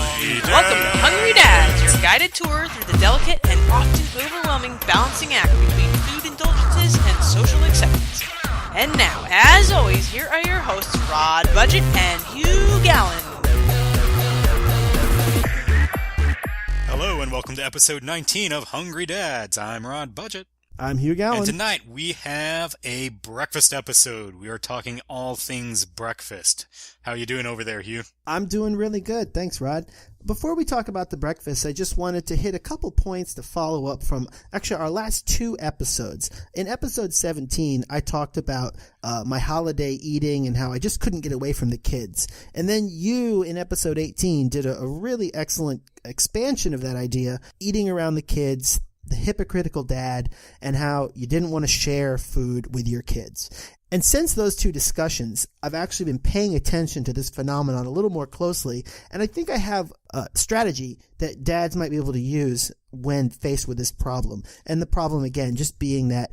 Welcome to Hungry Dads, your guided tour through the delicate and often overwhelming balancing act between food indulgences and social acceptance. And now, as always, here are your hosts, Rod Budget and Hugh Gallen. Hello and welcome to episode 19 of Hungry Dads. I'm Rod Budget. I'm Hugh Gallen. And tonight we have a breakfast episode. We are talking all things breakfast. How you doing over there, Hugh? I'm doing really good. Thanks, Rod. Before we talk about the breakfast, I just wanted to hit a couple points to follow up from actually our last two episodes. In episode 17, I talked about my holiday eating and how I just couldn't get away from the kids. And then you, in episode 18, did a really excellent expansion of that idea, eating around the kids, the hypocritical dad, and how you didn't want to share food with your kids. And since those two discussions, I've actually been paying attention to this phenomenon a little more closely, and I think I have a strategy that dads might be able to use when faced with this problem. And the problem, again, just being that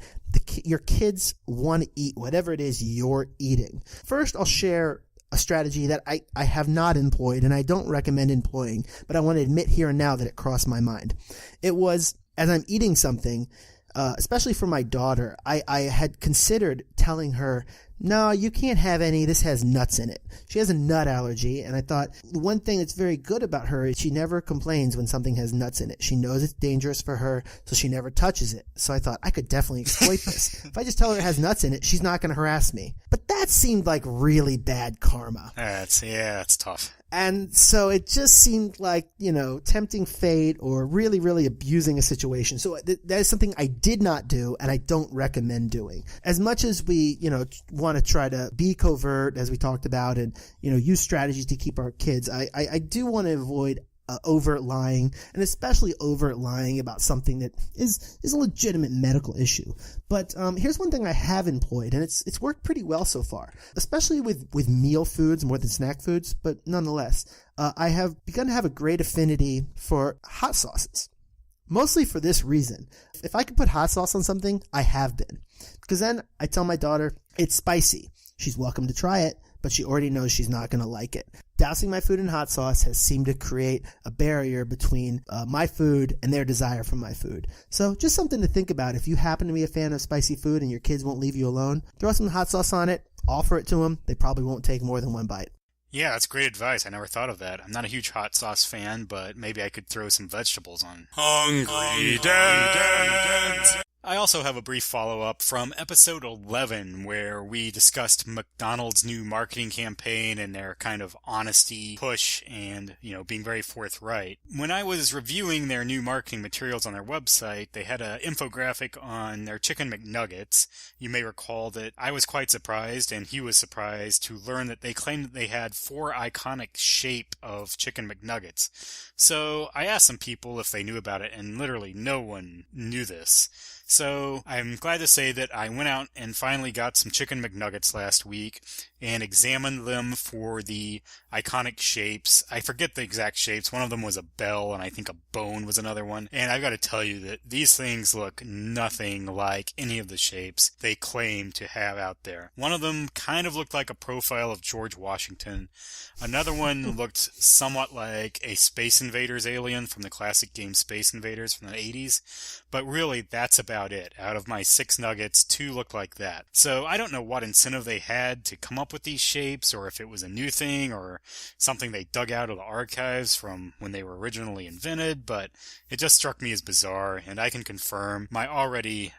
your kids want to eat whatever it is you're eating. First, I'll share a strategy that I have not employed and I don't recommend employing, but I want to admit here and now that it crossed my mind. It was, as I'm eating something, especially for my daughter, I had considered telling her, no, you can't have any. This has nuts in it. She has a nut allergy, and I thought the one thing that's very good about her is she never complains when something has nuts in it. She knows it's dangerous for her, so she never touches it. So I thought I could definitely exploit this. If I just tell her it has nuts in it, she's not going to harass me. But that seemed like really bad karma. That's tough. And so it just seemed like, tempting fate or really, really abusing a situation. So that is something I did not do and I don't recommend doing. As much as we, want to try to be covert, as we talked about, and, use strategies to keep our kids, I do want to avoid overt lying, and especially overt lying about something that is a legitimate medical issue. But here's one thing I have employed, and it's worked pretty well so far, especially with meal foods more than snack foods. But nonetheless, I have begun to have a great affinity for hot sauces. Mostly for this reason. If I could put hot sauce on something, I have been. Because then I tell my daughter, it's spicy. She's welcome to try it, but she already knows she's not going to like it. Dousing my food in hot sauce has seemed to create a barrier between my food and their desire for my food. So just something to think about. If you happen to be a fan of spicy food and your kids won't leave you alone, throw some hot sauce on it, offer it to them. They probably won't take more than one bite. Yeah, that's great advice. I never thought of that. I'm not a huge hot sauce fan, but maybe I could throw some vegetables on. Hungry Dads! I also have a brief follow-up from episode 11 where we discussed McDonald's new marketing campaign and their kind of honesty push and, being very forthright. When I was reviewing their new marketing materials on their website, they had an infographic on their Chicken McNuggets. You may recall that I was quite surprised and he was surprised to learn that they claimed that they had 4 iconic shape of Chicken McNuggets. So I asked some people if they knew about it, and literally no one knew this. So I'm glad to say that I went out and finally got some Chicken McNuggets last week and examined them for the iconic shapes. I forget the exact shapes. One of them was a bell, and I think a bone was another one. And I've got to tell you that these things look nothing like any of the shapes they claim to have out there. One of them kind of looked like a profile of George Washington. Another one looked somewhat like a Space Invaders alien from the classic game Space Invaders from the 80s. But really, that's about it. Out of my 6 nuggets, 2 looked like that. So I don't know what incentive they had to come up with these shapes, or if it was a new thing, or something they dug out of the archives from when they were originally invented, but it just struck me as bizarre, and I can confirm my already,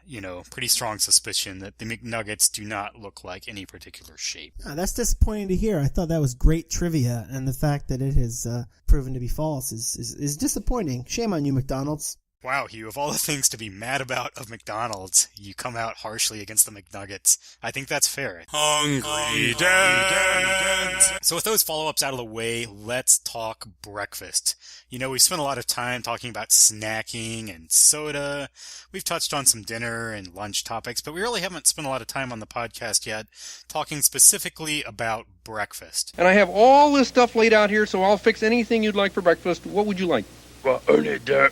pretty strong suspicion that the McNuggets do not look like any particular shape. That's disappointing to hear. I thought that was great trivia, and the fact that it has proven to be false is disappointing. Shame on you, McDonald's. Wow, Hugh, of all the things to be mad about of McDonald's, you come out harshly against the McNuggets. I think that's fair. Hungry Dads! So with those follow-ups out of the way, let's talk breakfast. We spent a lot of time talking about snacking and soda. We've touched on some dinner and lunch topics, but we really haven't spent a lot of time on the podcast yet talking specifically about breakfast. And I have all this stuff laid out here, so I'll fix anything you'd like for breakfast. What would you like? Well, there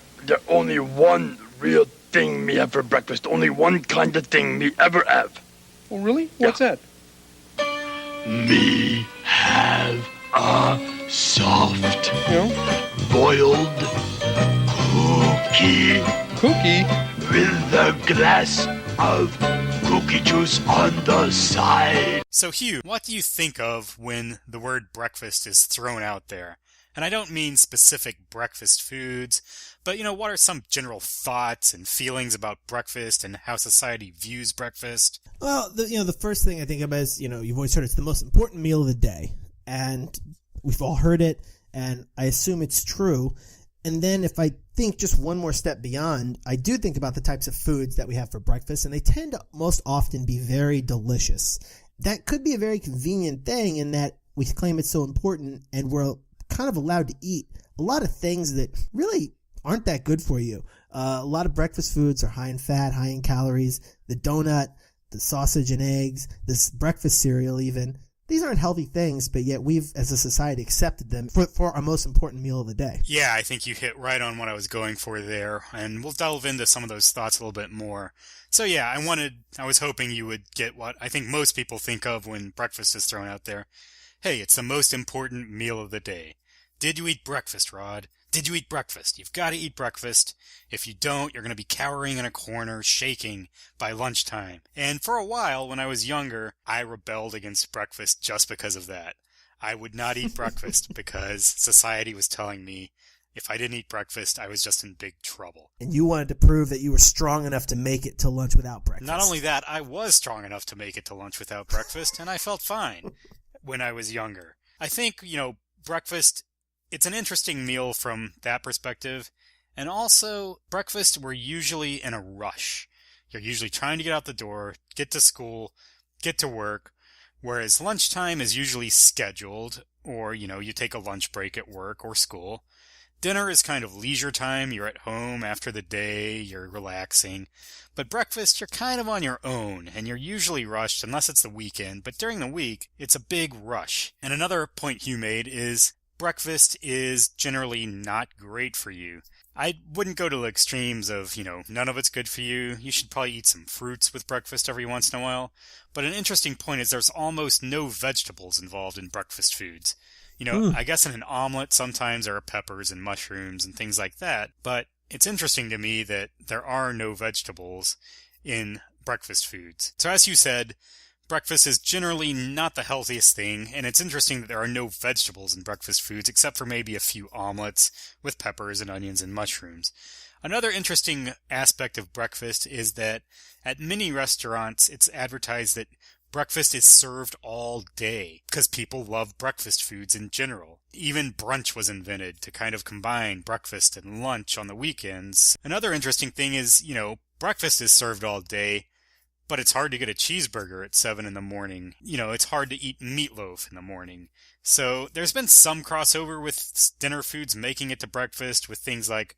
only one real thing me have for breakfast. Only one kind of thing me ever have. Oh, really? What's that? Me have a soft boiled cookie Cookie? with a glass of cookie juice on the side. So Hugh, what do you think of when the word breakfast is thrown out there? And I don't mean specific breakfast foods, but, what are some general thoughts and feelings about breakfast and how society views breakfast? Well, the first thing I think about is, you've always heard it's the most important meal of the day. And we've all heard it, and I assume it's true. And then if I think just one more step beyond, I do think about the types of foods that we have for breakfast, and they tend to most often be very delicious. That could be a very convenient thing in that we claim it's so important, and we're kind of allowed to eat a lot of things that really aren't that good for you. A lot of breakfast foods are high in fat, high in calories. The donut, the sausage and eggs, this breakfast cereal even. These aren't healthy things, but yet we've, as a society, accepted them for our most important meal of the day. Yeah, I think you hit right on what I was going for there, and we'll delve into some of those thoughts a little bit more. So yeah, I was hoping you would get what I think most people think of when breakfast is thrown out there. Hey, it's the most important meal of the day. Did you eat breakfast, Rod? Did you eat breakfast? You've got to eat breakfast. If you don't, you're going to be cowering in a corner, shaking by lunchtime. And for a while, when I was younger, I rebelled against breakfast just because of that. I would not eat breakfast because society was telling me if I didn't eat breakfast, I was just in big trouble. And you wanted to prove that you were strong enough to make it to lunch without breakfast. Not only that, I was strong enough to make it to lunch without breakfast, and I felt fine when I was younger. I think, breakfast, it's an interesting meal from that perspective. And also, breakfast, we're usually in a rush. You're usually trying to get out the door, get to school, get to work, whereas lunchtime is usually scheduled, or, you take a lunch break at work or school. Dinner is kind of leisure time. You're at home after the day, you're relaxing. But breakfast, you're kind of on your own, and you're usually rushed unless it's the weekend. But during the week, it's a big rush. And another point Hugh made is breakfast is generally not great for you. I wouldn't go to the extremes of, none of it's good for you. You should probably eat some fruits with breakfast every once in a while. But an interesting point is there's almost no vegetables involved in breakfast foods. I guess in an omelet sometimes there are peppers and mushrooms and things like that. But it's interesting to me that there are no vegetables in breakfast foods. So as you said, breakfast is generally not the healthiest thing, and it's interesting that there are no vegetables in breakfast foods except for maybe a few omelets with peppers and onions and mushrooms. Another interesting aspect of breakfast is that at many restaurants it's advertised that breakfast is served all day because people love breakfast foods in general. Even brunch was invented to kind of combine breakfast and lunch on the weekends. Another interesting thing is, breakfast is served all day, but it's hard to get a cheeseburger at 7 in the morning. It's hard to eat meatloaf in the morning. So there's been some crossover with dinner foods making it to breakfast with things like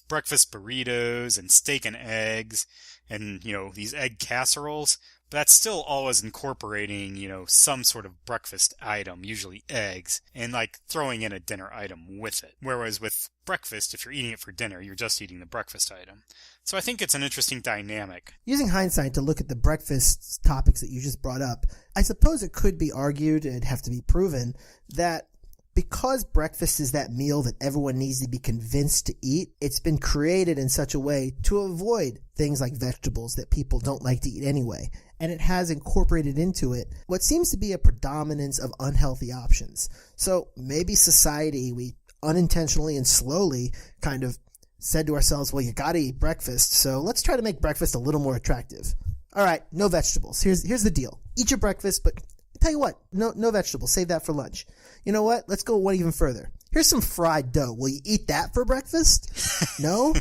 breakfast burritos and steak and eggs and, these egg casseroles. But that's still always incorporating, some sort of breakfast item, usually eggs, and throwing in a dinner item with it. Whereas with breakfast, if you're eating it for dinner, you're just eating the breakfast item. So I think it's an interesting dynamic. Using hindsight to look at the breakfast topics that you just brought up, I suppose it could be argued, and it'd have to be proven, that because breakfast is that meal that everyone needs to be convinced to eat, it's been created in such a way to avoid things like vegetables that people don't like to eat anyway. And it has incorporated into it what seems to be a predominance of unhealthy options. So maybe society, we unintentionally and slowly kind of said to ourselves, well, you gotta eat breakfast, so let's try to make breakfast a little more attractive. All right, no vegetables. Here's the deal. Eat your breakfast, but tell you what, no vegetables. Save that for lunch. You know what? Let's go one even further. Here's some fried dough. Will you eat that for breakfast? No?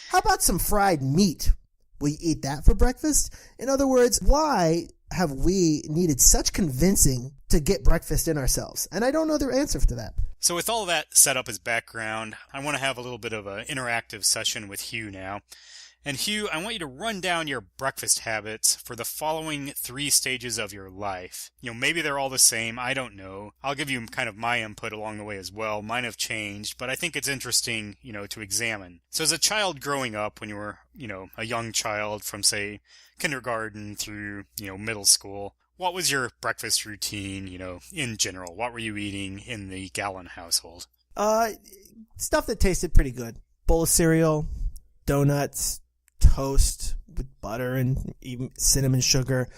How about some fried meat? Will you eat that for breakfast? In other words, why have we needed such convincing to get breakfast in ourselves? And I don't know the answer to that. So with all that set up as background, I want to have a little bit of an interactive session with Hugh now. And Hugh, I want you to run down your breakfast habits for the following 3 stages of your life. Maybe they're all the same, I don't know. I'll give you kind of my input along the way as well. Mine have changed, but I think it's interesting, to examine. So as a child growing up, when you were, a young child from, say, kindergarten through, middle school, what was your breakfast routine, in general? What were you eating in the Gallon household? stuff that tasted pretty good. Bowl of cereal, donuts, toast with butter and even cinnamon sugar.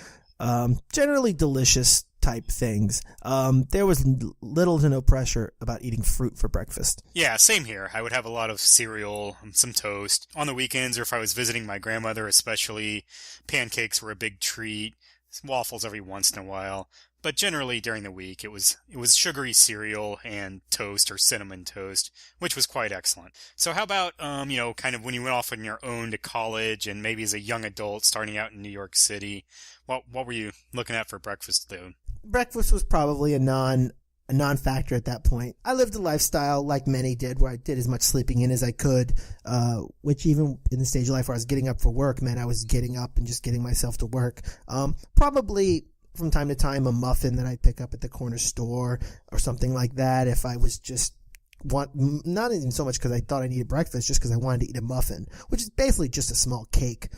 Generally delicious type things. There was little to no pressure about eating fruit for breakfast. Yeah, same here. I would have a lot of cereal, some toast. On the weekends, or if I was visiting my grandmother especially, pancakes were a big treat. Waffles every once in a while. But generally during the week, it was sugary cereal and toast or cinnamon toast, which was quite excellent. So how about, kind of when you went off on your own to college and maybe as a young adult starting out in New York City, what were you looking at for breakfast though? Breakfast was probably a non-factor at that point. I lived a lifestyle like many did, where I did as much sleeping in as I could, which even in the stage of life where I was getting up for work meant I was getting up and just getting myself to work. Probably from time to time a muffin that I'd pick up at the corner store or something like that if I was just not even so much because I thought I needed breakfast, just because I wanted to eat a muffin, which is basically just a small cake.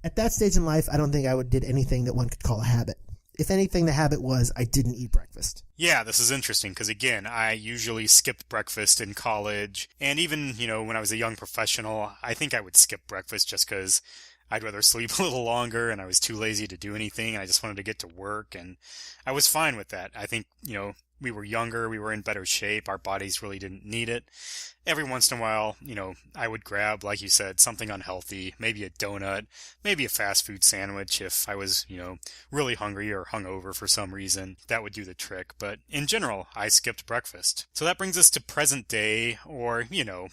At that stage in life, I don't think I did anything that one could call a habit. If anything, the habit was I didn't eat breakfast. Yeah, this is interesting because, again, I usually skipped breakfast in college. And even, when I was a young professional, I think I would skip breakfast just because I'd rather sleep a little longer and I was too lazy to do anything. I just wanted to get to work, and I was fine with that. I think, we were younger, we were in better shape, our bodies really didn't need it. Every once in a while, I would grab, like you said, something unhealthy, maybe a donut, maybe a fast food sandwich if I was, really hungry or hungover for some reason. That would do the trick. But in general, I skipped breakfast. So that brings us to present day or,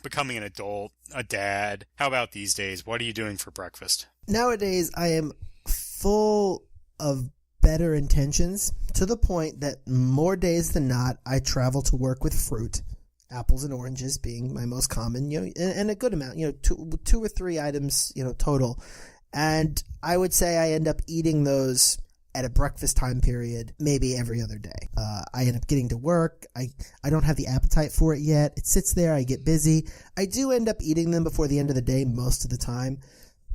becoming an adult, a dad. How about these days? What are you doing for breakfast? Nowadays, I am full of better intentions to the point that more days than not, I travel to work with fruit. Apples and oranges being my most common, and a good amount, two or three items, total. And I would say I end up eating those at a breakfast time period, maybe every other day. I end up getting to work. I don't have the appetite for it yet. It sits there. I get busy. I do end up eating them before the end of the day most of the time,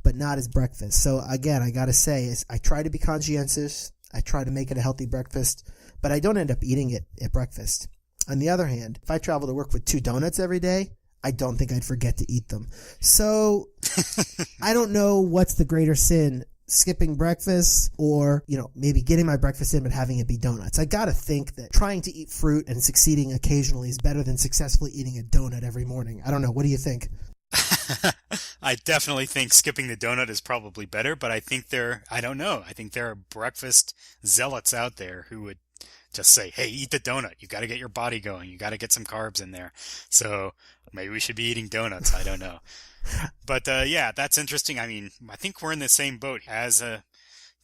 but not as breakfast. So again, I got to say, I try to be conscientious. I try to make it a healthy breakfast, but I don't end up eating it at breakfast. On the other hand, if I travel to work with 2 donuts every day, I don't think I'd forget to eat them. So I don't know what's the greater sin, skipping breakfast or, maybe getting my breakfast in but having it be donuts. I got to think that trying to eat fruit and succeeding occasionally is better than successfully eating a donut every morning. I don't know. What do you think? I definitely think skipping the donut is probably better, but I think there are breakfast zealots out there who would just say, hey, eat the donut. You got to get your body going. You got to get some carbs in there. So maybe we should be eating donuts. I don't know. But yeah, that's interesting. I mean, I think we're in the same boat. As a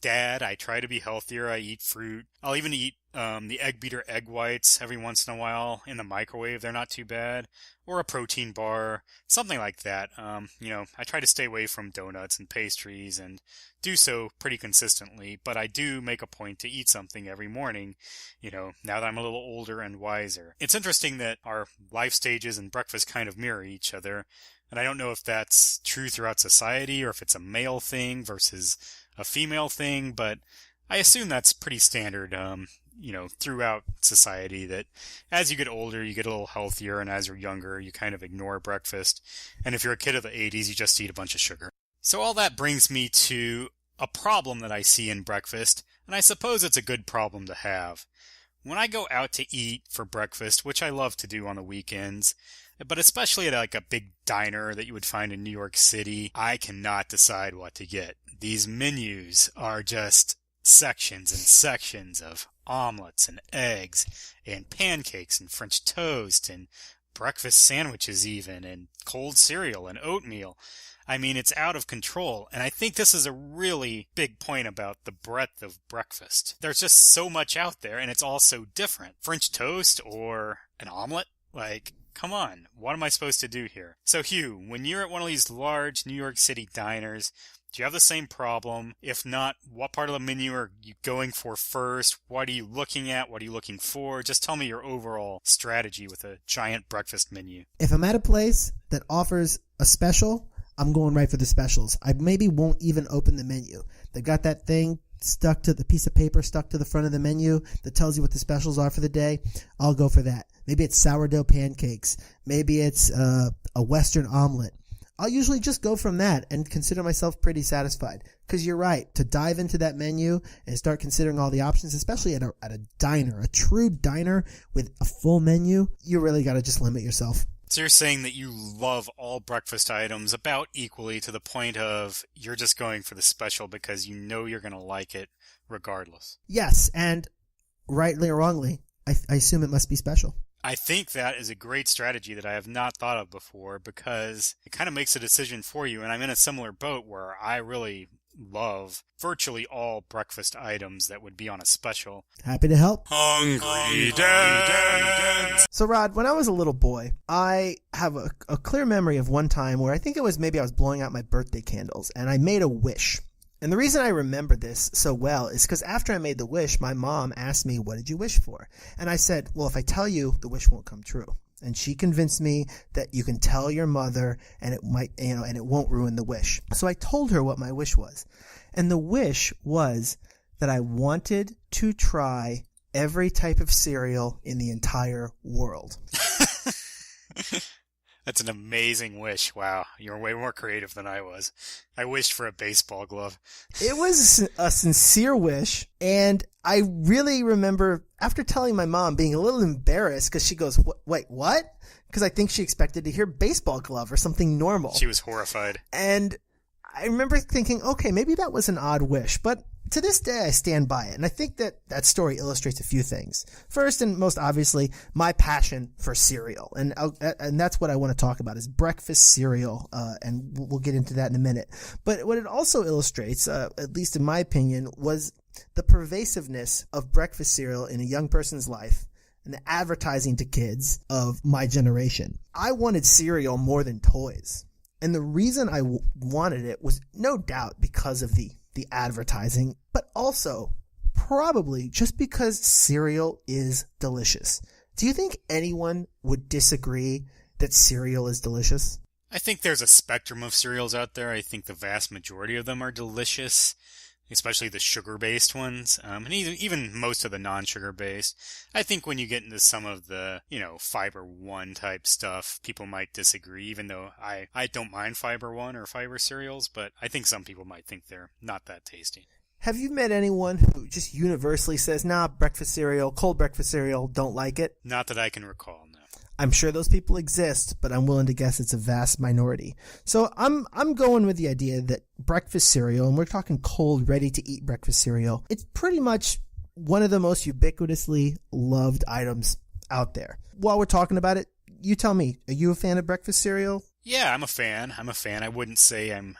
dad, I try to be healthier. I eat fruit. I'll even eat the egg beater egg whites every once in a while in the microwave. They're not too bad. Or a protein bar, something like that. I try to stay away from donuts and pastries and do so pretty consistently, but I do make a point to eat something every morning, now that I'm a little older and wiser. It's interesting that our life stages and breakfast kind of mirror each other, and I don't know if that's true throughout society or if it's a male thing versus a female thing, but I assume that's pretty standard, throughout society, that as you get older, you get a little healthier, and as you're younger, you kind of ignore breakfast. And if you're a kid of the 80s, you just eat a bunch of sugar. So all that brings me to a problem that I see in breakfast, and I suppose it's a good problem to have. When I go out to eat for breakfast, which I love to do on the weekends, but especially at like a big diner that you would find in New York City, I cannot decide what to get. These menus are just sections and sections of omelets and eggs and pancakes and French toast and breakfast sandwiches even, and cold cereal and oatmeal. I mean, it's out of control, and I think this is a really big point about the breadth of breakfast. There's just so much out there, and it's all so different. French toast or an omelet? Like, come on, what am I supposed to do here? So Hugh, when you're at one of these large New York City diners, do you have the same problem? If not, what part of the menu are you going for first? What are you looking at? What are you looking for? Just tell me your overall strategy with a giant breakfast menu. If I'm at a place that offers a special, I'm going right for the specials. I maybe won't even open the menu. They've got that thing stuck to the piece of paper stuck to the front of the menu that tells you what the specials are for the day. I'll go for that. Maybe it's sourdough pancakes. Maybe it's a Western omelet. I'll usually just go from that and consider myself pretty satisfied. Because you're right, to dive into that menu and start considering all the options, especially at a diner, a true diner with a full menu, you really got to just limit yourself. So you're saying that you love all breakfast items about equally to the point of you're just going for the special because you know you're going to like it regardless. Yes, and rightly or wrongly, I assume it must be special. I think that is a great strategy that I have not thought of before because it kind of makes a decision for you. And I'm in a similar boat where I really love virtually all breakfast items that would be on a special. Happy to help. Hungry Dad! So Rod, when I was a little boy, I have a clear memory of one time where I think it was maybe I was blowing out my birthday candles and I made a wish. And the reason I remember this so well is because after I made the wish, my mom asked me, what did you wish for? And I said, well, if I tell you, the wish won't come true. And she convinced me that you can tell your mother and it might, and it won't ruin the wish. So I told her what my wish was. And the wish was that I wanted to try every type of cereal in the entire world. That's an amazing wish. Wow, you're way more creative than I was. I wished for a baseball glove. It was a sincere wish, and I really remember after telling my mom being a little embarrassed because she goes, wait, what? Because I think she expected to hear baseball glove or something normal. She was horrified. And I remember thinking, okay, maybe that was an odd wish, but to this day, I stand by it. And I think that story illustrates a few things. First and most obviously, my passion for cereal. And that's what I want to talk about is breakfast cereal. And we'll get into that in a minute. But what it also illustrates, at least in my opinion, was the pervasiveness of breakfast cereal in a young person's life and the advertising to kids of my generation. I wanted cereal more than toys. And the reason I wanted it was no doubt because of the advertising, but also probably just because cereal is delicious. Do you think anyone would disagree that cereal is delicious? I think there's a spectrum of cereals out there. I think the vast majority of them are delicious, especially the sugar-based ones, and even most of the non-sugar-based. I think when you get into some of the, Fiber One type stuff, people might disagree, even though I don't mind Fiber One or fiber cereals, but I think some people might think they're not that tasty. Have you met anyone who just universally says, nah, breakfast cereal, cold breakfast cereal, don't like it? Not that I can recall, no. I'm sure those people exist, but I'm willing to guess it's a vast minority. So I'm going with the idea that breakfast cereal, and we're talking cold, ready-to-eat breakfast cereal, it's pretty much one of the most ubiquitously loved items out there. While we're talking about it, you tell me, are you a fan of breakfast cereal? Yeah, I'm a fan. I wouldn't say I'm,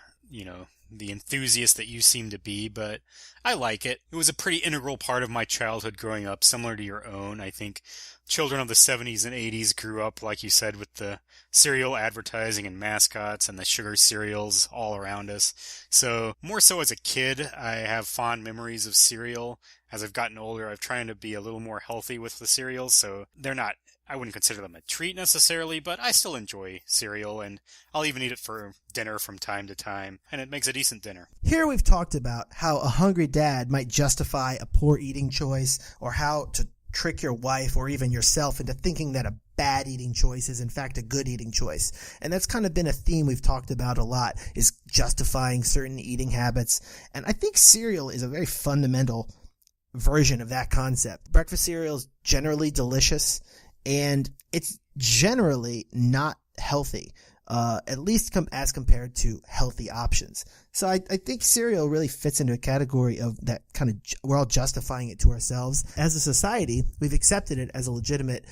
the enthusiast that you seem to be, but I like it. It was a pretty integral part of my childhood growing up, similar to your own. I think children of the 70s and 80s grew up, like you said, with the cereal advertising and mascots and the sugar cereals all around us. So more so as a kid, I have fond memories of cereal. As I've gotten older, I've tried to be a little more healthy with the cereals, so I wouldn't consider them a treat necessarily, but I still enjoy cereal, and I'll even eat it for dinner from time to time, and it makes a decent dinner. Here we've talked about how a hungry dad might justify a poor eating choice, or how to trick your wife or even yourself into thinking that a bad eating choice is in fact a good eating choice. And that's kind of been a theme we've talked about a lot, is justifying certain eating habits. And I think cereal is a very fundamental version of that concept. Breakfast cereal is generally delicious, and it's generally not healthy, at least as compared to healthy options. So I think cereal really fits into a category of that kind of, we're all justifying it to ourselves. As a society, we've accepted it as a legitimate,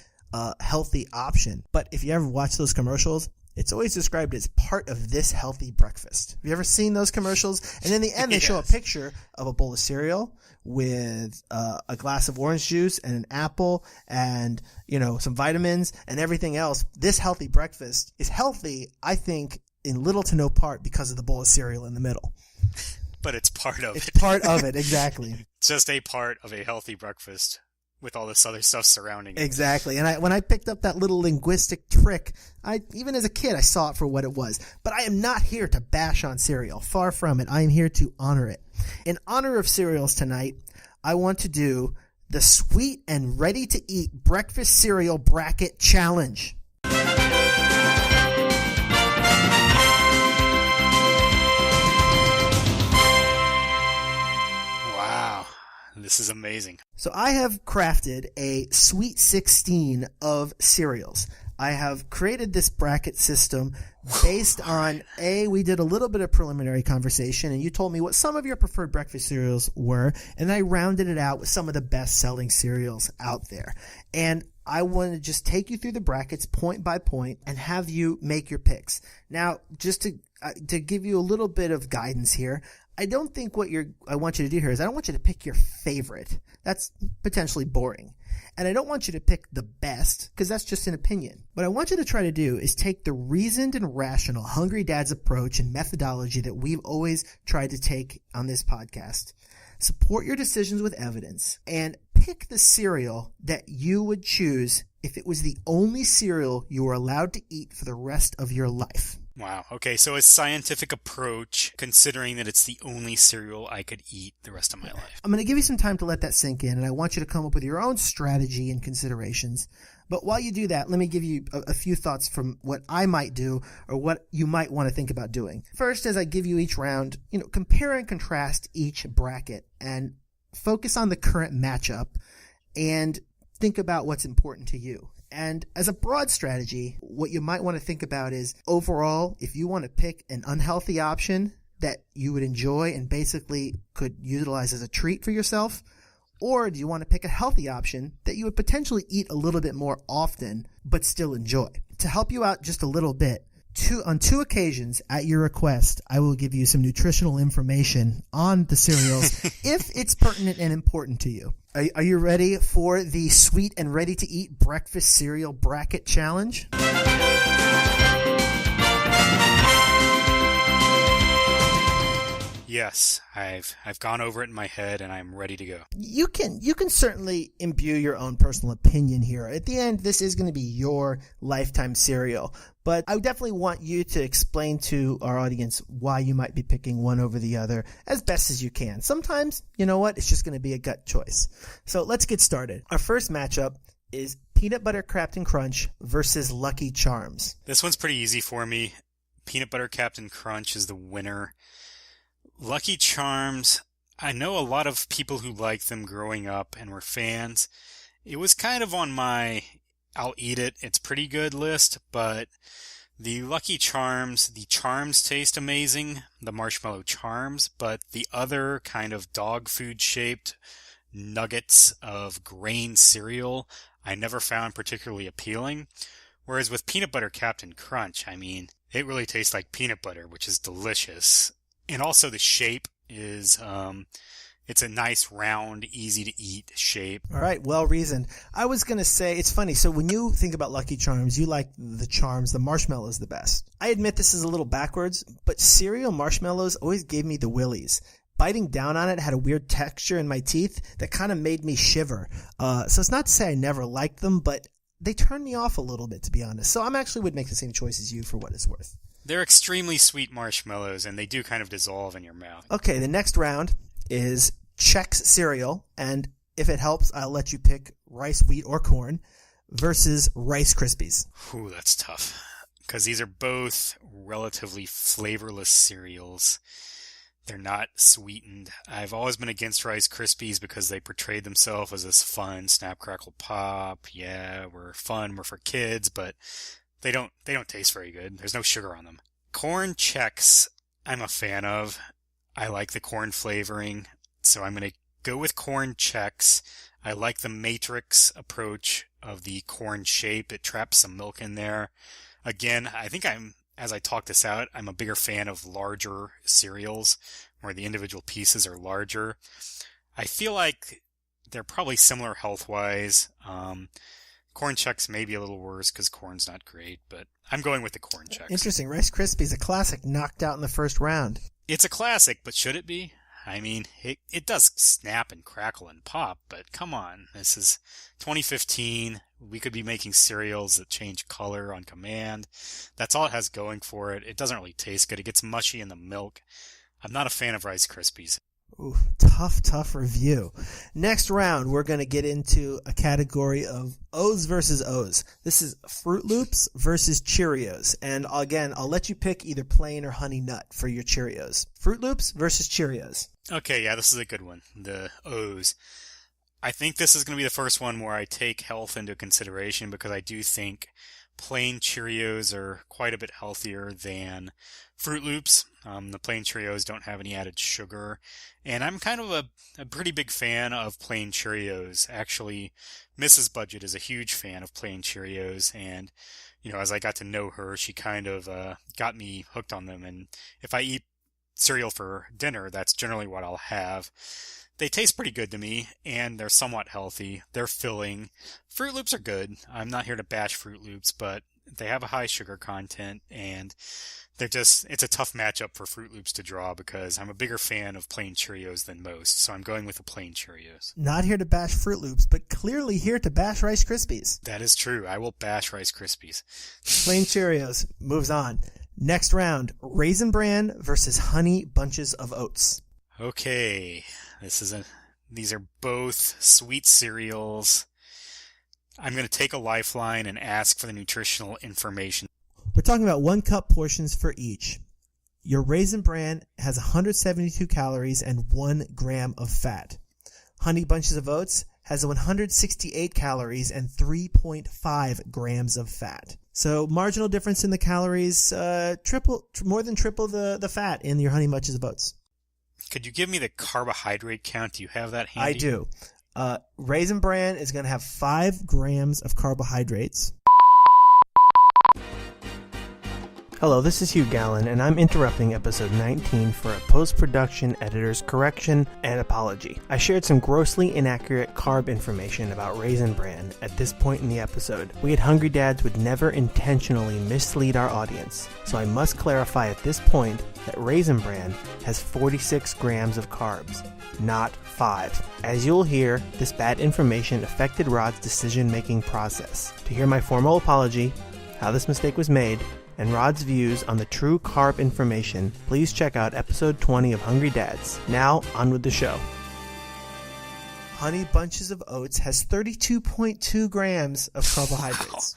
healthy option. But if you ever watch those commercials, it's always described as part of this healthy breakfast. Have you ever seen those commercials? And in the end, they show a picture of a bowl of cereal with a glass of orange juice and an apple and, some vitamins and everything else. This healthy breakfast is healthy, I think, in little to no part because of the bowl of cereal in the middle. But it's part of it. It's part of it, exactly. Just a part of a healthy breakfast with all this other stuff surrounding it. Exactly. And when I picked up that little linguistic trick, even as a kid, I saw it for what it was. But I am not here to bash on cereal. Far from it. I am here to honor it. In honor of cereals tonight, I want to do the Sweet and Ready to Eat Breakfast Cereal Bracket Challenge. Wow, this is amazing. So I have crafted a Sweet 16 of cereals. I have created this bracket system based on, we did a little bit of preliminary conversation, and you told me what some of your preferred breakfast cereals were, and I rounded it out with some of the best-selling cereals out there. And I want to just take you through the brackets point by point and have you make your picks. Now, just to give you a little bit of guidance here, I don't think I want you to do here is I don't want you to pick your favorite. That's potentially boring. And I don't want you to pick the best, because that's just an opinion. What I want you to try to do is take the reasoned and rational Hungry Dad's approach and methodology that we've always tried to take on this podcast. Support your decisions with evidence and pick the cereal that you would choose if it was the only cereal you were allowed to eat for the rest of your life. Wow. Okay, so a scientific approach, considering that it's the only cereal I could eat the rest of my life. I'm going to give you some time to let that sink in, and I want you to come up with your own strategy and considerations. But while you do that, let me give you a few thoughts from what I might do or what you might want to think about doing. First, as I give you each round, compare and contrast each bracket and focus on the current matchup and think about what's important to you. And as a broad strategy, what you might want to think about is overall, if you want to pick an unhealthy option that you would enjoy and basically could utilize as a treat for yourself, or do you want to pick a healthy option that you would potentially eat a little bit more often but still enjoy? To help you out just a little bit, on two occasions at your request, I will give you some nutritional information on the cereals if it's pertinent and important to you. Are you ready for the Sweet and Ready to Eat Breakfast Cereal Bracket Challenge? Yes, I've gone over it in my head and I'm ready to go. You can certainly imbue your own personal opinion here. At the end, this is going to be your lifetime cereal, but I definitely want you to explain to our audience why you might be picking one over the other as best as you can. Sometimes, you know what, it's just going to be a gut choice. So let's get started. Our first matchup is Peanut Butter Captain Crunch versus Lucky Charms. This one's pretty easy for me. Peanut Butter Captain Crunch is the winner. Lucky Charms, I know a lot of people who liked them growing up and were fans. It was kind of on my I'll eat it, it's pretty good list, but the Lucky Charms, the charms taste amazing, the marshmallow charms, but the other kind of dog food shaped nuggets of grain cereal I never found particularly appealing. Whereas with Peanut Butter Captain Crunch, it really tastes like peanut butter, which is delicious. And also the shape is, it's a nice, round, easy-to-eat shape. All right, well reasoned. I was going to say, it's funny, so when you think about Lucky Charms, you like the charms, the marshmallows the best. I admit this is a little backwards, but cereal marshmallows always gave me the willies. Biting down on it had a weird texture in my teeth that kind of made me shiver. So it's not to say I never liked them, but they turned me off a little bit, to be honest. So I actually would make the same choice as you for what it's worth. They're extremely sweet marshmallows, and they do kind of dissolve in your mouth. Okay, the next round is Chex cereal, and if it helps, I'll let you pick rice, wheat, or corn versus Rice Krispies. Ooh, that's tough, because these are both relatively flavorless cereals. They're not sweetened. I've always been against Rice Krispies because they portrayed themselves as this fun snap, crackle, pop. Yeah, we're fun, we're for kids, but they don't taste very good. There's no sugar on them. Corn Chex, I'm a fan of. I like the corn flavoring, so I'm going to go with Corn Chex. I like the matrix approach of the corn shape. It traps some milk in there. Again, I think as I talk this out, I'm a bigger fan of larger cereals where the individual pieces are larger. I feel like they're probably similar health-wise. Corn Chex may be a little worse because corn's not great, but I'm going with the Corn Chex. Interesting. Rice Krispies, a classic, knocked out in the first round. It's a classic, but should it be? It does snap and crackle and pop, but come on. This is 2015. We could be making cereals that change color on command. That's all it has going for it. It doesn't really taste good. It gets mushy in the milk. I'm not a fan of Rice Krispies. Ooh, tough review. Next round, we're going to get into a category of O's versus O's. This is Fruit Loops versus Cheerios. And again, I'll let you pick either plain or honey nut for your Cheerios. Fruit Loops versus Cheerios. Okay, yeah, this is a good one. The O's. I think this is going to be the first one where I take health into consideration because I do think plain Cheerios are quite a bit healthier than Fruit Loops. The plain Cheerios don't have any added sugar, and I'm kind of a pretty big fan of plain Cheerios. Actually, Mrs. Budget is a huge fan of plain Cheerios, and as I got to know her, she kind of got me hooked on them. And if I eat cereal for dinner, that's generally what I'll have. They taste pretty good to me, and they're somewhat healthy. They're filling. Fruit Loops are good. I'm not here to bash Fruit Loops, but they have a high sugar content, and it's a tough matchup for Fruit Loops to draw because I'm a bigger fan of plain Cheerios than most, so I'm going with the plain Cheerios. Not here to bash Fruit Loops, but clearly here to bash Rice Krispies. That is true. I will bash Rice Krispies. Plain Cheerios moves on. Next round, Raisin Bran versus Honey Bunches of Oats. Okay, these are both sweet cereals. I'm going to take a lifeline and ask for the nutritional information. We're talking about 1 cup portions for each. Your Raisin Bran has 172 calories and 1 gram of fat. Honey Bunches of Oats has 168 calories and 3.5 grams of fat. So marginal difference in the calories, more than triple the fat in your Honey Bunches of Oats. Could you give me the carbohydrate count? Do you have that handy? I do. Raisin Bran is going to have 5 grams of carbohydrates. Hello, this is Hugh Gallen, and I'm interrupting episode 19 for a post-production editor's correction and apology. I shared some grossly inaccurate carb information about Raisin Bran at this point in the episode. We at Hungry Dads would never intentionally mislead our audience, so I must clarify at this point that Raisin Bran has 46 grams of carbs, not 5. As you'll hear, this bad information affected Rod's decision-making process. To hear my formal apology, how this mistake was made, and Rod's views on the true carb information, please check out episode 20 of Hungry Dads. Now, on with the show. Honey Bunches of Oats has 32.2 grams of carbohydrates.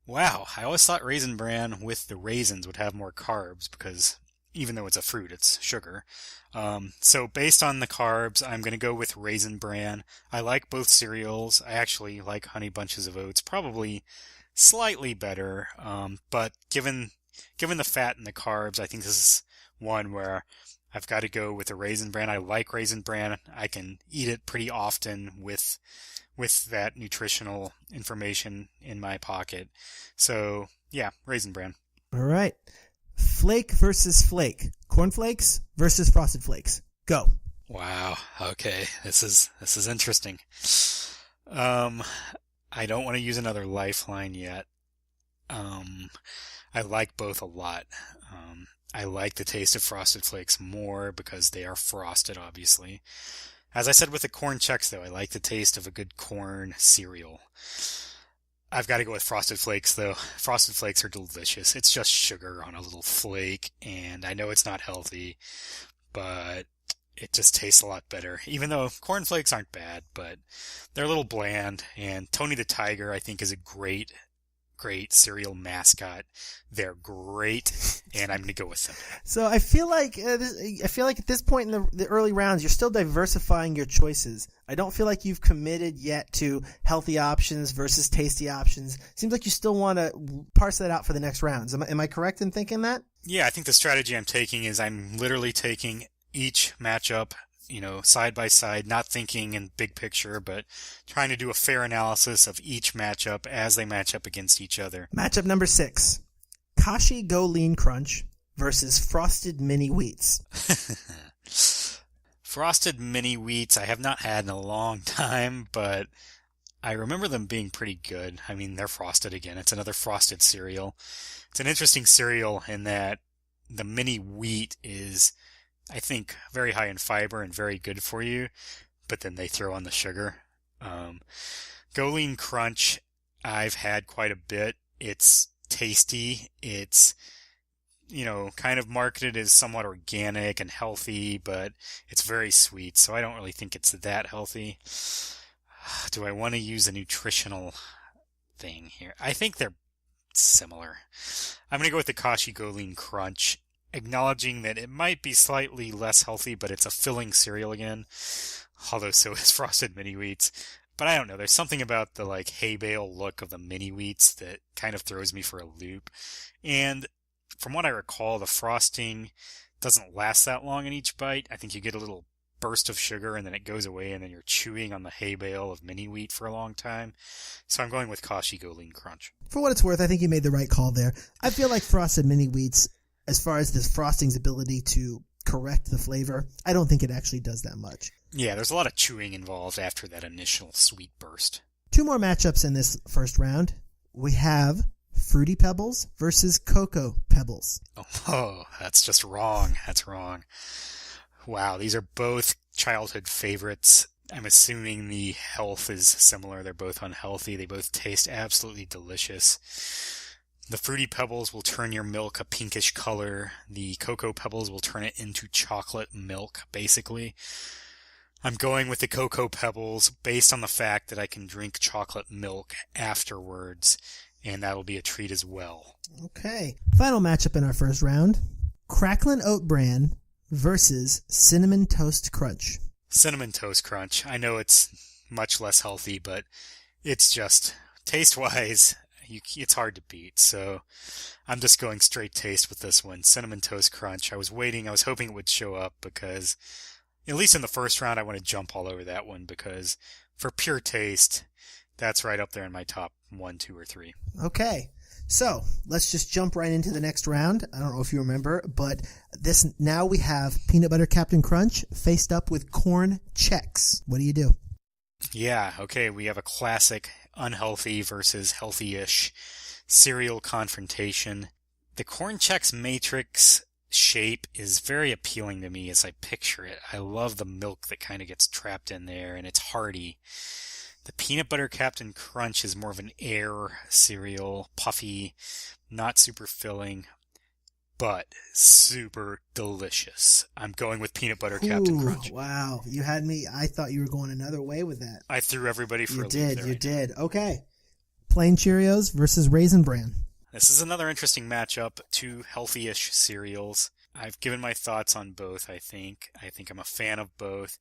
Wow. I always thought Raisin Bran with the raisins would have more carbs because even though it's a fruit, it's sugar. So based on the carbs, I'm going to go with Raisin Bran. I like both cereals. I actually like Honey Bunches of Oats probably slightly better, but given the fat and the carbs, I think this is one where I've got to go with a Raisin Bran. I like Raisin Bran. I can eat it pretty often with that nutritional information in my pocket. So yeah, Raisin Bran. All right. Flake versus flake. Cornflakes versus Frosted Flakes. Go. Wow. Okay. This is interesting. I don't want to use another lifeline yet. I like both a lot. I like the taste of Frosted Flakes more because they are frosted, obviously. As I said with the corn Chex, though, I like the taste of a good corn cereal. I've got to go with Frosted Flakes, though. Frosted Flakes are delicious. It's just sugar on a little flake, and I know it's not healthy, but it just tastes a lot better. Even though Corn Flakes aren't bad, but they're a little bland, and Tony the Tiger, I think, is a great cereal mascot. They're great, and I'm going to go with them. So I feel like at this point in the early rounds, you're still diversifying your choices. I don't feel like you've committed yet to healthy options versus tasty options. Seems like you still want to parse that out for the next rounds. Am I correct in thinking that? Yeah, I think the strategy I'm taking is I'm literally taking each matchup, side by side, not thinking in big picture, but trying to do a fair analysis of each matchup as they match up against each other. Matchup number 6. Kashi Go Lean Crunch versus Frosted Mini Wheats. Frosted Mini Wheats I have not had in a long time, but I remember them being pretty good. I mean, they're frosted again. It's another frosted cereal. It's an interesting cereal in that the mini wheat is, I think, very high in fiber and very good for you, but then they throw on the sugar. Go Lean Crunch, I've had quite a bit. It's tasty. It's kind of marketed as somewhat organic and healthy, but it's very sweet, so I don't really think it's that healthy. Do I want to use a nutritional thing here? I think they're similar. I'm going to go with the Kashi Go Lean Crunch, acknowledging that it might be slightly less healthy, but it's a filling cereal again, although so is Frosted Mini Wheats. But I don't know, there's something about the hay bale look of the Mini Wheats that kind of throws me for a loop. And from what I recall, the frosting doesn't last that long in each bite. I think you get a little burst of sugar and then it goes away and then you're chewing on the hay bale of mini wheat for a long time. So I'm going with Kashi Go Lean Crunch. For what it's worth, I think you made the right call there. I feel like Frosted Mini Wheats, as far as this frosting's ability to correct the flavor, I don't think it actually does that much. Yeah, there's a lot of chewing involved after that initial sweet burst. 2 more matchups in this first round. We have Fruity Pebbles versus Cocoa Pebbles. Oh, that's just wrong. That's wrong. Wow, these are both childhood favorites. I'm assuming the health is similar. They're both unhealthy. They both taste absolutely delicious. The Fruity Pebbles will turn your milk a pinkish color. The Cocoa Pebbles will turn it into chocolate milk, basically. I'm going with the Cocoa Pebbles based on the fact that I can drink chocolate milk afterwards, and that'll be a treat as well. Okay. Final matchup in our first round. Cracklin' Oat Bran versus Cinnamon Toast Crunch. Cinnamon Toast Crunch. I know it's much less healthy, but it's just, taste-wise, it's hard to beat. So I'm just going straight taste with this one. Cinnamon Toast Crunch. I was hoping it would show up because, at least in the first round, I want to jump all over that one because for pure taste, that's right up there in my top 1, 2, or 3. Okay. So let's just jump right into the next round. I don't know if you remember, but now we have Peanut Butter Captain Crunch faced up with Corn Chex. What do you do? Yeah, okay, we have a classic unhealthy versus healthy-ish cereal confrontation. The Corn Chex Matrix shape is very appealing to me as I picture it. I love the milk that kind of gets trapped in there, and it's hearty. The Peanut Butter Captain Crunch is more of an air cereal, puffy, not super filling, but super delicious. I'm going with Peanut Butter Captain Crunch. Wow, you had me. I thought you were going another way with that. I threw everybody for a loop there. You did. Okay. Plain Cheerios versus Raisin Bran. This is another interesting matchup. 2 healthy-ish cereals. I've given my thoughts on both, I think. I think I'm a fan of both.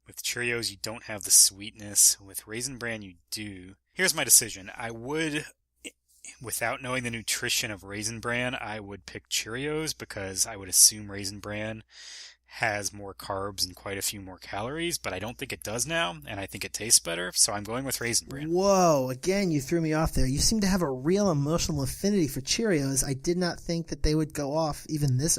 With Cheerios, you don't have the sweetness. With Raisin Bran, you do. Here's my decision. I would, without knowing the nutrition of Raisin Bran, I would pick Cheerios because I would assume Raisin Bran has more carbs and quite a few more calories, but I don't think it does now, and I think it tastes better, so I'm going with Raisin Bran. Whoa, again, you threw me off there. You seem to have a real emotional affinity for Cheerios. I did not think that they would go off even this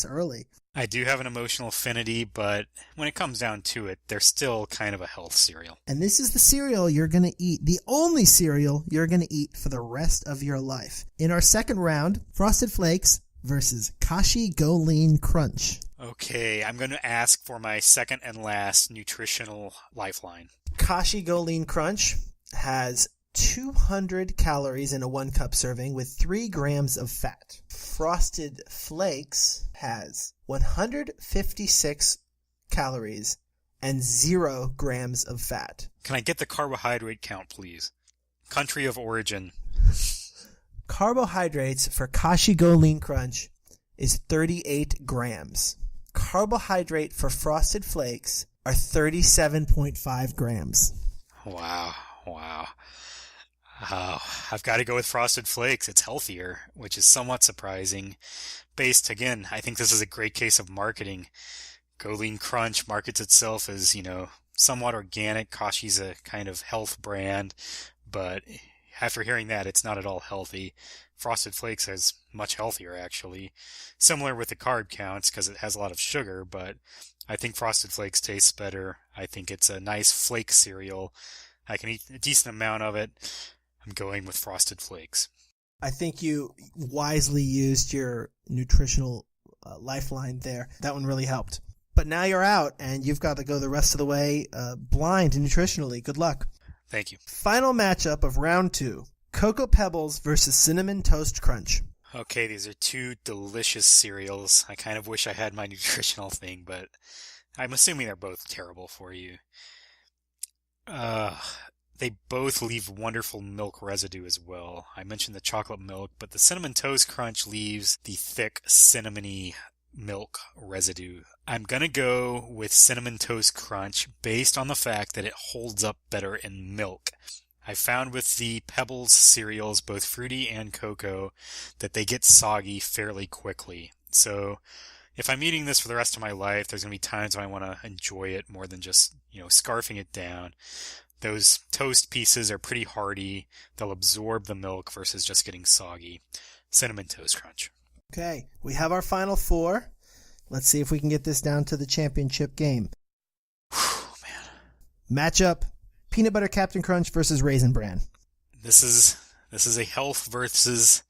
early. I do have an emotional affinity, but when it comes down to it, they're still kind of a health cereal. And this is the cereal you're going to eat, the only cereal you're going to eat for the rest of your life. In our second round, Frosted Flakes versus Kashi Go Lean Crunch. Okay, I'm going to ask for my second and last nutritional lifeline. Kashi Go Lean Crunch has 200 calories in a 1-cup serving with 3 grams of fat. Frosted Flakes has 156 calories and 0 grams of fat. Can I get the carbohydrate count, please? Country of origin. Carbohydrates for Kashi Go Lean Crunch is 38 grams. Carbohydrate for Frosted Flakes are 37.5 grams. Wow. Oh, I've got to go with Frosted Flakes. It's healthier, which is somewhat surprising. Based, again, I think this is a great case of marketing. Go Lean Crunch markets itself as, somewhat organic. Kashi's a kind of health brand, but after hearing that, it's not at all healthy. Frosted Flakes is much healthier, actually. Similar with the carb counts, because it has a lot of sugar, but I think Frosted Flakes tastes better. I think it's a nice flake cereal. I can eat a decent amount of it. I'm going with Frosted Flakes. I think you wisely used your nutritional lifeline there. That one really helped. But now you're out, and you've got to go the rest of the way blind nutritionally. Good luck. Thank you. Final matchup of round 2. Cocoa Pebbles versus Cinnamon Toast Crunch. Okay, these are two delicious cereals. I kind of wish I had my nutritional thing, but I'm assuming they're both terrible for you. They both leave wonderful milk residue as well. I mentioned the chocolate milk, but the Cinnamon Toast Crunch leaves the thick cinnamony milk residue. I'm gonna go with Cinnamon Toast Crunch based on the fact that it holds up better in milk. I found with the Pebbles cereals, both fruity and cocoa, that they get soggy fairly quickly. So if I'm eating this for the rest of my life, there's going to be times when I want to enjoy it more than just, scarfing it down. Those toast pieces are pretty hearty. They'll absorb the milk versus just getting soggy. Cinnamon Toast Crunch. Okay, we have our final four. Let's see if we can get this down to the championship game. Whew, man. Matchup, Peanut Butter Captain Crunch versus Raisin Bran. This is a health versus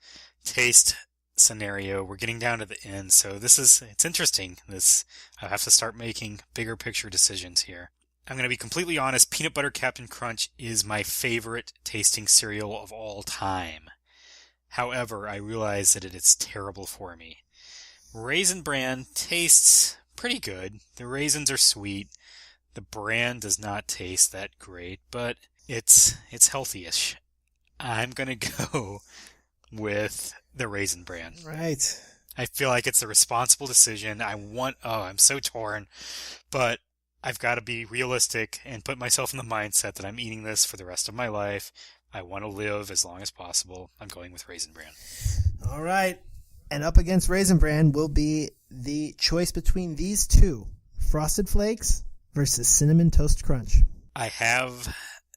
taste scenario. We're getting down to the end, so it's interesting. I have to start making bigger picture decisions here. I'm going to be completely honest, Peanut Butter Captain Crunch is my favorite tasting cereal of all time. However, I realize that it is terrible for me. Raisin Bran tastes pretty good. The raisins are sweet. The bran does not taste that great, but it's healthy-ish. I'm going to go with the Raisin Bran. Right. I feel like it's the responsible decision. I'm so torn, but I've got to be realistic and put myself in the mindset that I'm eating this for the rest of my life. I want to live as long as possible. I'm going with Raisin Bran. All right. And up against Raisin Bran will be the choice between these two. Frosted Flakes versus Cinnamon Toast Crunch. I have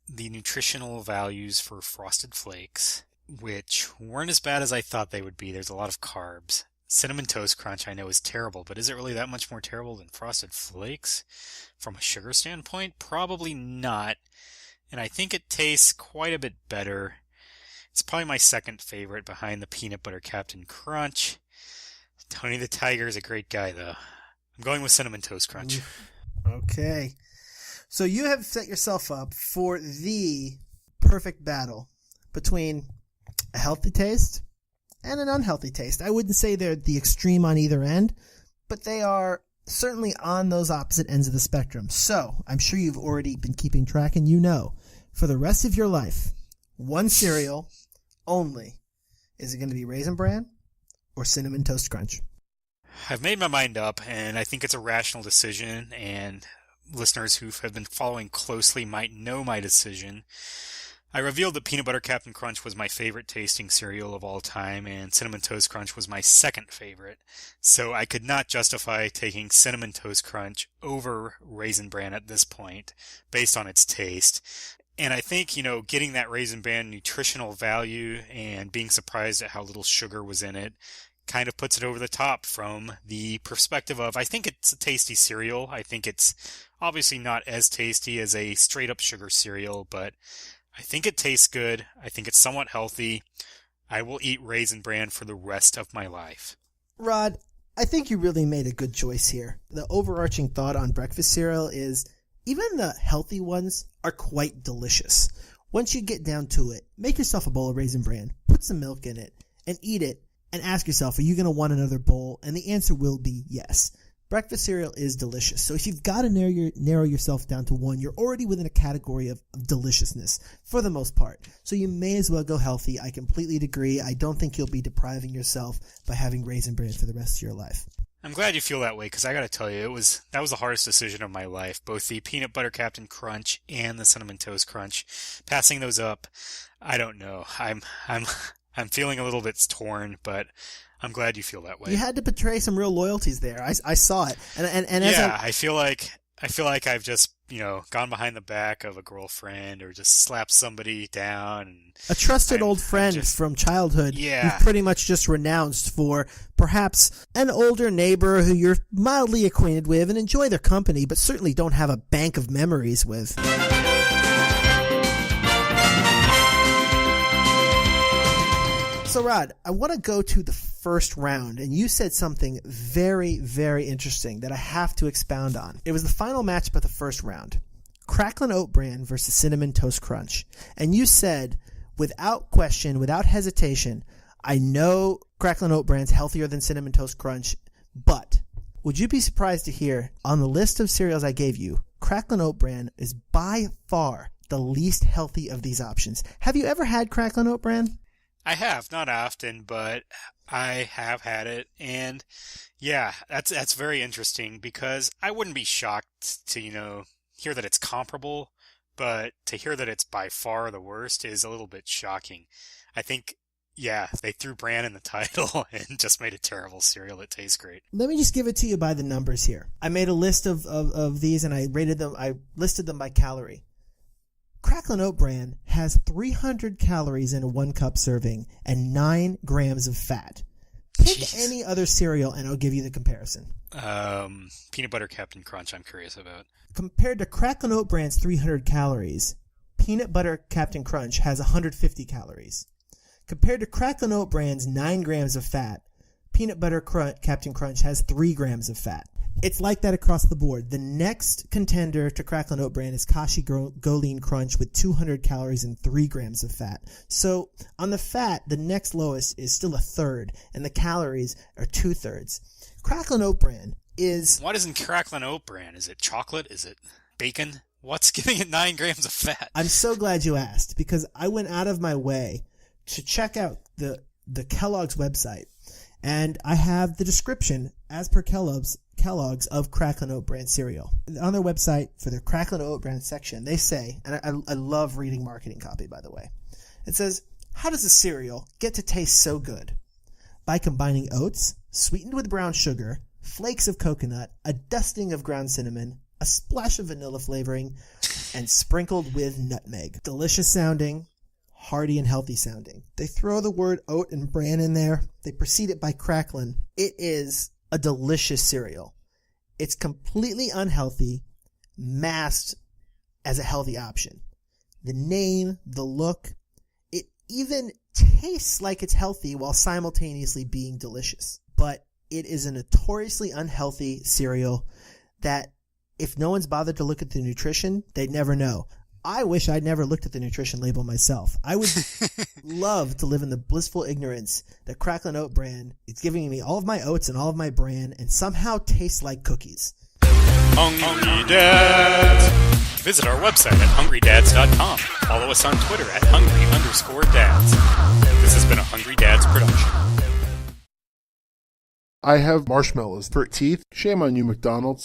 the nutritional values for Frosted Flakes, which weren't as bad as I thought they would be. There's a lot of carbs. Cinnamon Toast Crunch I know is terrible, but is it really that much more terrible than Frosted Flakes? From a sugar standpoint, probably not. And I think it tastes quite a bit better. It's probably my second favorite behind the Peanut Butter Captain Crunch. Tony the Tiger is a great guy, though. I'm going with Cinnamon Toast Crunch. Okay. So you have set yourself up for the perfect battle between a healthy taste and an unhealthy taste. I wouldn't say they're the extreme on either end, but they are certainly on those opposite ends of the spectrum. So I'm sure you've already been keeping track, and for the rest of your life, one cereal only. Is it going to be Raisin Bran or Cinnamon Toast Crunch? I've made my mind up, and I think it's a rational decision, and listeners who have been following closely might know my decision. I revealed that Peanut Butter Captain Crunch was my favorite tasting cereal of all time, and Cinnamon Toast Crunch was my second favorite. So I could not justify taking Cinnamon Toast Crunch over Raisin Bran at this point, based on its taste. And I think, getting that Raisin Bran nutritional value and being surprised at how little sugar was in it kind of puts it over the top from the perspective of, I think it's a tasty cereal. I think it's obviously not as tasty as a straight up sugar cereal, but I think it tastes good. I think it's somewhat healthy. I will eat Raisin Bran for the rest of my life. Rod, I think you really made a good choice here. The overarching thought on breakfast cereal is even the healthy ones are quite delicious. Once you get down to it, make yourself a bowl of Raisin Bran, put some milk in it, and eat it, and ask yourself, are you going to want another bowl? And the answer will be yes. Breakfast cereal is delicious. So if you've got to narrow yourself down to one, you're already within a category of deliciousness for the most part. So you may as well go healthy. I completely agree. I don't think you'll be depriving yourself by having Raisin Bran for the rest of your life. I'm glad you feel that way, because I got to tell you, that was the hardest decision of my life. Both the Peanut Butter Captain Crunch and the Cinnamon Toast Crunch. Passing those up, I don't know. I'm feeling a little bit torn, but I'm glad you feel that way. You had to betray some real loyalties there. I saw it, and yeah, I feel like I've just gone behind the back of a girlfriend or just slapped somebody down. And a trusted old friend from childhood. Yeah, you've pretty much just renounced for perhaps an older neighbor who you're mildly acquainted with and enjoy their company, but certainly don't have a bank of memories with. So, Rod, I want to go to the first round, and you said something very, very interesting that I have to expound on. It was the final matchup of the first round, Cracklin' Oat Bran versus Cinnamon Toast Crunch. And you said, without question, without hesitation, I know Cracklin' Oat Bran's healthier than Cinnamon Toast Crunch, but would you be surprised to hear on the list of cereals I gave you, Cracklin' Oat Bran is by far the least healthy of these options. Have you ever had Cracklin' Oat Bran? I have, not often, but I have had it, and yeah, that's very interesting because I wouldn't be shocked to, hear that it's comparable, but to hear that it's by far the worst is a little bit shocking. I think, yeah, they threw bran in the title and just made a terrible cereal that tastes great. Let me just give it to you by the numbers here. I made a list of these and I rated them, I listed them by calorie. Cracklin' Oat Bran has 300 calories in a 1 cup serving and 9 grams of fat. Pick any other cereal and I'll give you the comparison. Peanut Butter Captain Crunch, I'm curious about. Compared to Cracklin' Oat Bran's 300 calories, Peanut Butter Captain Crunch has 150 calories. Compared to Cracklin' Oat Bran's 9 grams of fat, Peanut Butter Captain Crunch has 3 grams of fat. It's like that across the board. The next contender to Cracklin' Oat Bran is Kashi Goleen Crunch with 200 calories and 3 grams of fat. So on the fat, the next lowest is still a third, and the calories are 2/3. Cracklin' Oat Bran is... What isn't Cracklin' Oat Bran? Is it chocolate? Is it bacon? What's giving it 9 grams of fat? I'm so glad you asked, because I went out of my way to check out the Kellogg's website, and I have the description, as per Kellogg's, of Cracklin' Oat Bran cereal. On their website, for their Cracklin' Oat Bran section, they say, and I love reading marketing copy, by the way, it says, how does a cereal get to taste so good? By combining oats, sweetened with brown sugar, flakes of coconut, a dusting of ground cinnamon, a splash of vanilla flavoring, and sprinkled with nutmeg. Delicious sounding, hearty and healthy sounding. They throw the word oat and bran in there. They precede it by cracklin'. It is a delicious cereal. It's completely unhealthy, masked as a healthy option. The name, the look, it even tastes like it's healthy while simultaneously being delicious. But it is a notoriously unhealthy cereal that if no one's bothered to look at the nutrition, they'd never know. I wish I'd never looked at the nutrition label myself. I would love to live in the blissful ignorance that Cracklin' Oat Bran is giving me all of my oats and all of my bran and somehow tastes like cookies. Hungry Dads! Visit our website at hungrydads.com. Follow us on Twitter at hungry_dads. This has been a Hungry Dads production. I have marshmallows for teeth. Shame on you, McDonald's.